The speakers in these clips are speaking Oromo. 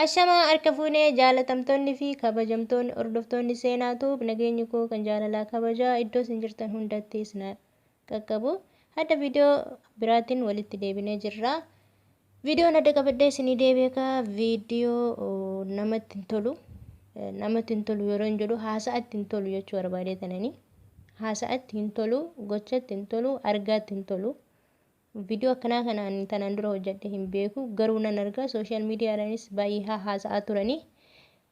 Ashama harka fuunee jaalatamtoonni fi kabajamtoonni hordoftoonni seenaatu nageenyi koo kan jaalalaa kabajaa iddoo isin jirtan hundatti isin qaqqabu. Hadda viidiyoo biraatiin walitti deebinee jirra. Viidiyoon adda qabadhee isinii deebi'eeka viidiyoo namatti hin tolu yeroo hin jedhu haasa'atti hin tolu jechuu barbaadee tananii. Haasa'atti hin tolu, gochatti hin tolu, argaatti hin tolu. Viidiyoo akkanaa kanaan tanaan dura hojjedhe hin beeku garuu nan argaa sooshaal miidiyaadhaanis baay'ee haasa'aa turanii.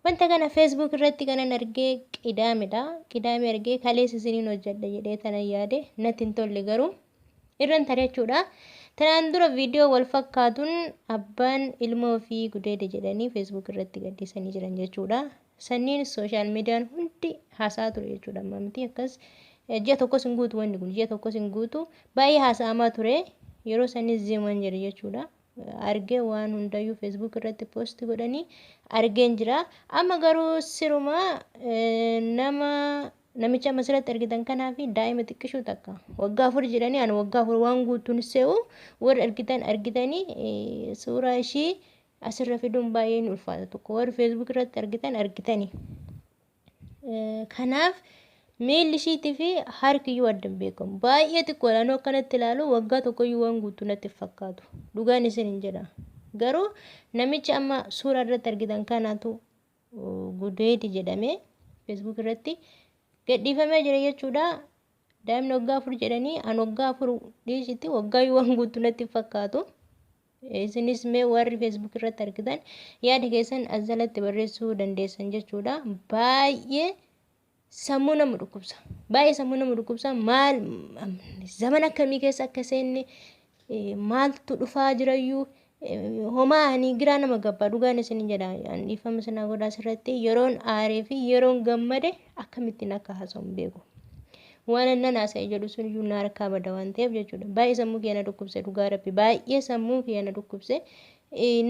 Wanta kana feesbuuk irratti kanan argee qidaame argee kaleessa isiniin hojjedhe jedhee tanan yaade natti hin tolle garuu irran tareechuudha. Tanaan dura viidiyoo wal fakkaatuun abbaan ilmoo fi gudeede jedhanii feesbuuk irratti gadhiisanii jiran jechuudha. Sanniin sooshaal miidiyaan hundi haasa'aa ture jechuudha. Amma miti akkas ji'a tokkos hin guutu wanni kun ji'a tokkos hin guutu baay'ee haasa'amaa ture. Yeroo sanis zeeman jedhe jechuudha. Argee waan hundayyuu feesbuuk irratti poosti godhanii argeen jira. Amma garuu siruma namicha masirratti argitan kanaa fi daa'ima xiqqishuu takka waggaa afur jedhanii ani waggaa afur waan guutuun se'u warri argitanii suuraa ishii asirra fiduun baay'ee ni ulfaata tokko warri feesbuuk irratti argitanii. Kanaaf miilli ishiitii fi harkiyyuu adda beekamu. Baay'ee xiqqoodha. Anoo akkanatti ilaalu waggaa tokkoyyuu waan guutuu natti fakkaatu. Dhugaan isin hin jedha. Garuu namichi amma suuraa irratti argitan kanaatu gudeedi jedhamee feesbuuk irratti gadhiifamee jira jechuudha. Daa'imni waggaa afur jedhanii an waggaa afur dhiisitti waggaayyuu waan guutuu natti fakkaatu. Isinis mee warri feesbuuk irratti argitan yaada keessan as jalatti barreessuu dandeessan jechuudha. Baay'ee sammuu nama dhukkubsa. Baay'ee sammuu nama dhukkubsa. Maal zaman akkamii keessa akka seenne maaltu dhufaa jirayyuu homaa ani giraa nama gabbaa dhugaan isin jedha. Dhiifama sanaa godhaa asirratti yeroon aaree fi yeroon gammade akkamittiin akka haasa'u hin beeku. Waan annan haasa'e jedhu sun iyyuu na harkaa bada waan ta'eef jechuudha. Baay'ee sammuu kiyya na dhukkubse dhugaa rabbi baay'ee sammuu kiyya na dhukkubse.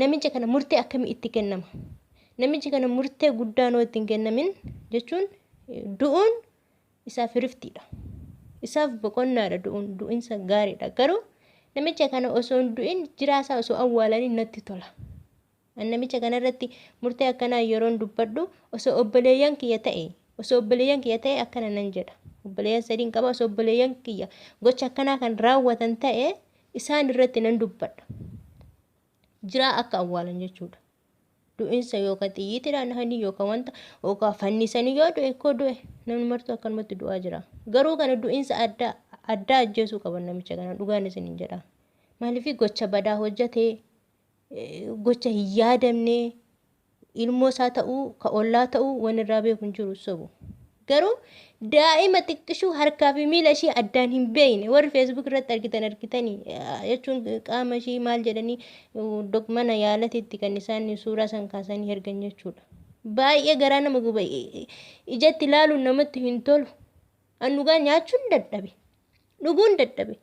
Namicha kana murtee akkamii itti kennama? Namichi kana murtee guddaa noo ittiin kennamin jechuun du'uun isaaf riftiidha. Isaaf boqonnaadha du'insa gaariidha. Garuu namicha kana osoo hin du'in jiraasaa osoo awwaalanii natti tola. Namicha kana irratti murtee akkanaa yeroon dubbadhu osoo obboleeyyan kiyya ta'e akkana nan jedha. Obboleeyyan sadiin qaba osoo obboleeyyan kiyya gocha akkanaa kan raawwatan ta'e isaan irratti nan dubbadha. Jiraa akka awwaalan jechuudha. Du'insa yookaan xiyyiitiidhaan hani yookaan wanta yookaan fannisanii yoo du'e koo du'e namni martuu akkanumatti du'aa jira. Garuu kana du'insa addaa ajjeesuu qaban namicha kana dhugaan isin hin jedha. Maaliif gocha badaa hojjetee gocha hin yaadamne ilmoo isaa ta'uu ka ollaa ta'uu waan irraa beeku hin jiru sobu. Garuu daa'ima xiqqishuu harkaa fi miila ishii addaan hin beekne warri feesbuuk irratti argitanii jechuun qaama ishii maal jedhanii mana yaalatitti kan isaan suuraa san kaasanii ergan jechuudha. Baay'ee garaa nama guba ijatti ilaaluun namatti hin tolu. An dhugaa nyaachuun dadhabe. Dhuguun dadhabe.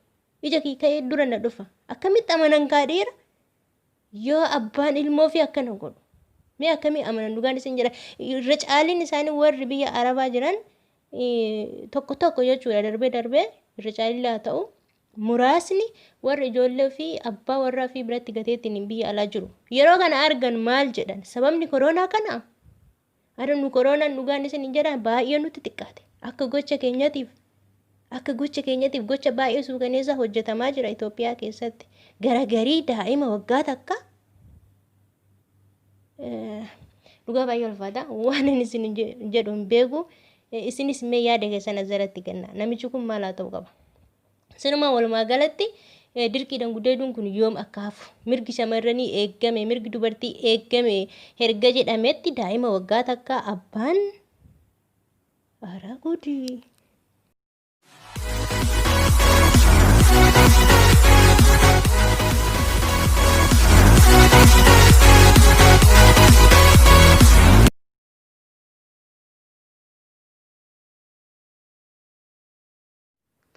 Ija kii ka'ee dura na dhufa. Akkamitti amanan kaadheera? Yoo abbaan ilmoo fi akkana godhu. Mee akkamii amanan dhugaan isin jedha. Irra caaliin isaanii warri biyya Arabaa jiran tokko jechuudha darbee irra caalii laa ta'u muraasni warri ijoollee fi abbaa warraa fi biratti gateettiin biyya alaa jiru. Yeroo kana argan maal jedhan sababni koronaa kana nu koronaan dhugaan isin hin jedha baay'ee nutti xiqqaate. Akka gocha keenyatiif gocha baay'ee suukaneessa hojjetamaa jira Itoophiyaa keessatti. Garagarii daa'ima waggaa takka dhugaa baay'ee ulfaata. Waan ani isin jedhu hin beeku. Isinis mee yaada keessan asirratti kenna. Namichi kun maal haa ta'uu qaba? Sinuma walumaa galatti dirqiidhaan gudeeduun kun yoom akka hafu mirgi shamarranii eeggame mirgi dubartii eeggame erga jedhametti daa'ima waggaa takka abbaan gudii.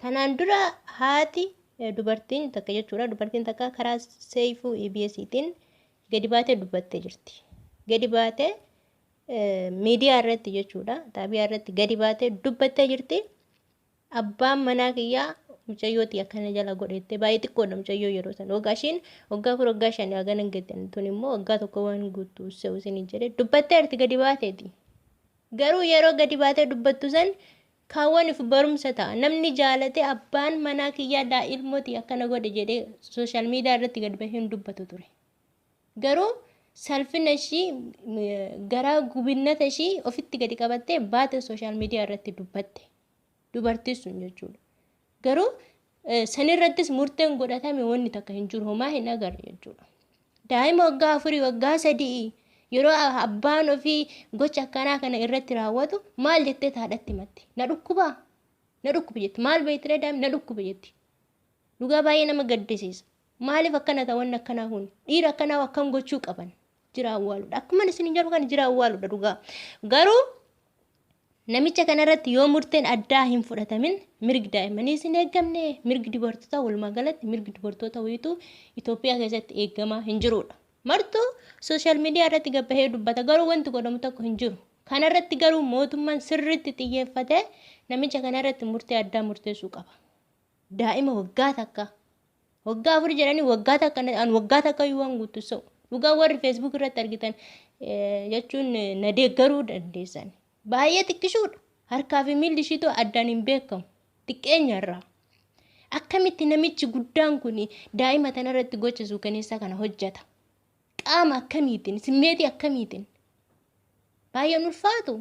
Kanaan dura haati dubartiin takka jechuudha. Dubartiin takka karaa seeyfuu EBS'tiin gadi baatee dubbattee jirti. Gadi baatee miidiyaa irratti jechuudha. Xaabiyaa irratti gadi baatee dubbattee jirti. Abbaan manaa kiyyaa mucayyooti akkana jala godhette baay'ee xiqqoodha mucayyoo yeroo san waggaa 4 hagana hin geettan tun immoo waggaa tokko waan guutuu se'u isin jedhe dubbatteerti gadi baateeti. Garuu yeroo gadi baatee dubbattu san kaawwaniif barumsa ta'a. Namni jaalate abbaan manaa kiyyaa daa'ilmooti akkana godhe jedhee sooshaal miidiyaa irratti gadi bahee hin dubbatu ture. Garuu salphina ishii garaa gubinnata ishii ofitti gadi qabattee baate sooshaal miidiyaa irratti dubbatte. Dubartii sun jechuudha. Garuu sanirrattis murteen godhatame wanni takka hin jiru homaa hin agarre jechuudha. Daa'ima waggaa 4 waggaa 3 yeroo abbaan ofii gocha akkanaa kana irratti raawwatu maal jettee haadhatti himatte? Na dhukkuba jetti. Maal beektiree daa'imni na dhukkuba jetti. Dhugaa baay'ee nama gaddisiisa. Maaliif akkana ta'an akkanaa kun dhiira akkanaa akkam gochuu qaban jira awwaaludha. Akkuma isin jedhu kan jira awwaaludha dhugaa. Garuu namicha kanarratti yoo murteen addaa hin fudhatamin mirgi daa'immanii isin eeggamne mirgi dubartootaa walumaa galatti mirgi dubartoota wayituu Itoophiyaa keessatti eeggamaa hin jirudha. Martuu sooshaal miidiyaa irratti gabbahee dubbata garuu wanti godhamu tokko hin jiru. Kanarratti garuu mootummaan sirriitti xiyyeeffatee namicha kanarratti murtee addaa murteessuu qaba. Daa'ima waggaa takka waggaa 4 jedhanii waggaa takka yoo waan guutu se'u dhugaa warri feesbuuk irratti argitan jechuun na deeggaruu dandeessan. Baay'ee xiqqishuudha. Harkaa fi miilli ishiitu addaan hin beekamu. Xiqqeenyarraa. Akkamitti namichi guddaan kun daa'ima tanarratti gocha suukaneessaa kana hojjeta? Qaama akkamiitiin? Simmeetii akkamiitiin? Baay'een ulfaatu.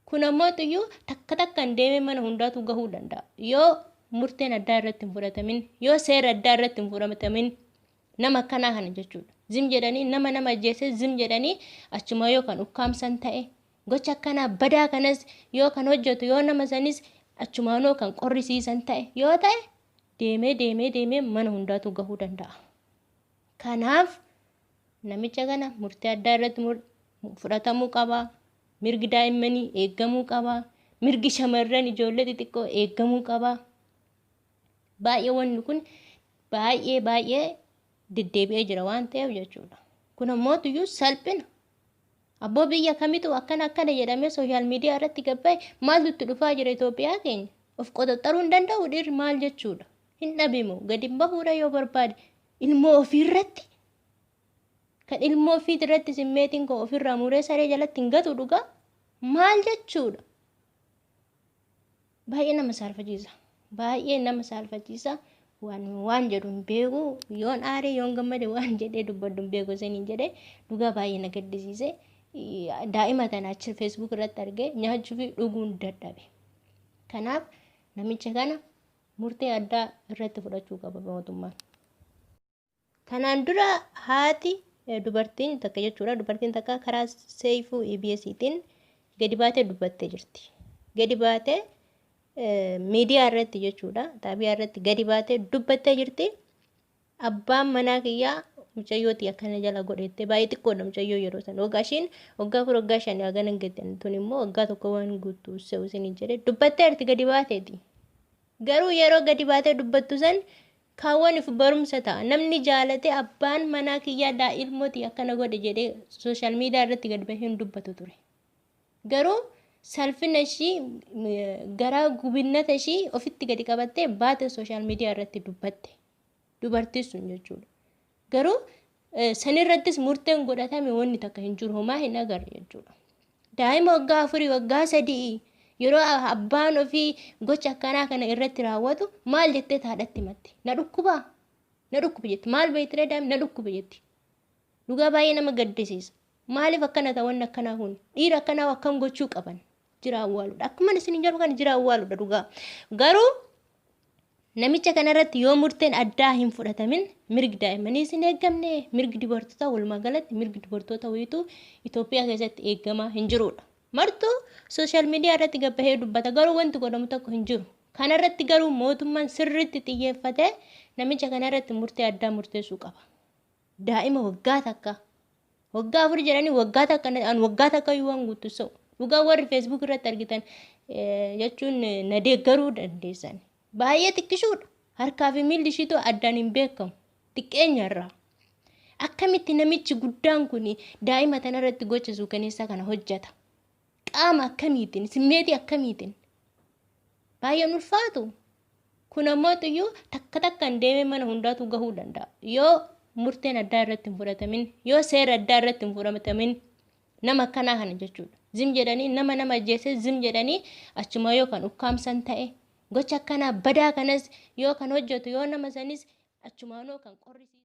Kun ammoo xiyyuu takka takkaan deemee mana hundaatu gahuu danda'a. Yoo murteen addaa irratti hin fudhatamin, yoo seera addaa irratti hin fudhatamin nama akkanaa kana jechuudha. Zim jedhanii nama ajjeese zim jedhanii achuma yoo kan ukkaamsan ta'e gocha akkanaa badaa kanas yoo kan hojjetu yoo nama sanis achumaanoo kan qorrisiisan ta'e yoo ta'e deemee mana hundaatu gahuu danda'a. Kanaaf namicha kana murtee addaa irratti fudhatamuu qaba. Mirgi daa'immanii eeggamuu qaba. Mirgi shamarran ijoollee xixiqqoo eeggamuu qaba. Baay'ee wanni kun baay'ee deddeebi'ee jira waan ta'eef jechuudha. Kun ammoo tuyyuu salphina. Abboo biyya kamitu akkana jedhamee sooshaal miidiyaa irratti gabbaa'e maaltu itti dhufaa jira Itoophiyaa keenya? Of qoxoxxaruu hin danda'u dhiirri maal jechuudha? Hin dhabimu gadi bahuudha yoo barbaade ilmoo ofiirratti kan ilmoo ofiitirratti simmeetiin koo ofirraa muree saree jalatti hin gatu dhugaa maal jechuudha? Baay'ee nama saalfachiisa. Waan jedhu hin beeku yoon aaree yoon gammade waan jedhee dubbadhu hin beeku isiniin jedhee dhugaa baay'ee na gaddisiise. Daa'ima tana achi feesbuuk irratti argee nyaachuu fi dhuguun dadhabe. Kanaaf namicha kana murtee addaa irratti fudhachuu qaba mootummaan. Kanaan dura haati dubartiin takka jechuudha. Dubartiin takka karaa seeyfuu EBS'tiin gadi baatee dubbattee jirti. Gadi baatee miidiyaa irratti jechuudha. Xaabiyaa irratti gadi baatee dubbattee jirti. Abbaan manaa kiyyaa mucayyooti akkana jala godhette baay'ee xiqqoodha mucayyoo yeroo san waggaa 4 hagana hin geettan tun immoo waggaa tokko waan guutuu se'u isin jedhe dubbatteerti gadi baateeti. Garuu yeroo gadi baatee dubbattu san kaawwaniif barumsa ta'a. Namni jaalate abbaan manaa kiyyaa daa'ilmooti akkana godhe jedhee sooshaal miidiyaa irratti gadi bahee hin dubbatu ture. Garuu salphina ishii garaa gubinnata ishii ofitti gadi qabattee baate sooshaal miidiyaa irratti dubbatte. Dubartii sun jechuudha. Garuu sanirrattis murteen godhatame wanni takka hin jiru homaa hin agarre jechuudha. Daa'ima waggaa 4 waggaa 3 yeroo abbaan ofii gocha akkanaa kana irratti raawwatu maal jettee haadhatti himatte? Na dhukkuba jetti. Maal beektiree daa'imni na dhukkuba jetti. Dhugaa baay'ee nama gaddisiisa. Maaliif akkana ta'an akkanaa kun dhiira akkanaa akkam gochuu qaban jira awwaaludha. Akkuma isin jedhu kan jira awwaaludha dhugaa. Garuu namicha kanarratti yoo murteen addaa hin fudhatamin mirgi daa'immanii isin eeggamne mirgi dubartootaa walumaa galatti mirgi dubartoota wayituu Itoophiyaa keessatti eeggamaa hin jirudha. Martuu sooshaal miidiyaa irratti gabbahee dubbata garuu wanti godhamu tokko hin jiru. Kanarratti garuu mootummaan sirriitti xiyyeeffatee namicha kanarratti murtee addaa murteessuu qaba. Daa'ima waggaa takka waggaa 4 jedhanii waggaa takka yoo waan guutu se'u dhugaa warri feesbuuk irratti argitan jechuun na deeggaruu dandeessan. Baay'ee xiqqishuudha. Harkaa fi miilli ishiitu addaan hin beekamu. Xiqqeenyarraa. Akkamitti namichi guddaan kun daa'ima tanarratti gocha suukaneessaa kana hojjeta? Qaama akkamiitiin? Simmeetii akkamiitiin? Baay'een ulfaatu. Kun ammoo xiyyuu takka takkaan deemee mana hundaatu gahuu danda'a. Yoo murteen addaa irratti hin fudhatamin, yoo seera addaa irratti hin fudhatamin nama akkanaa kana jechuudha. Zim jedhanii nama ajjeese zim jedhanii achuma yoo kan ukkaamsan ta'e gocha akkanaa badaa kanas yoo kan hojjetu yoo nama sanis achumaanoo kan qorrisiisu.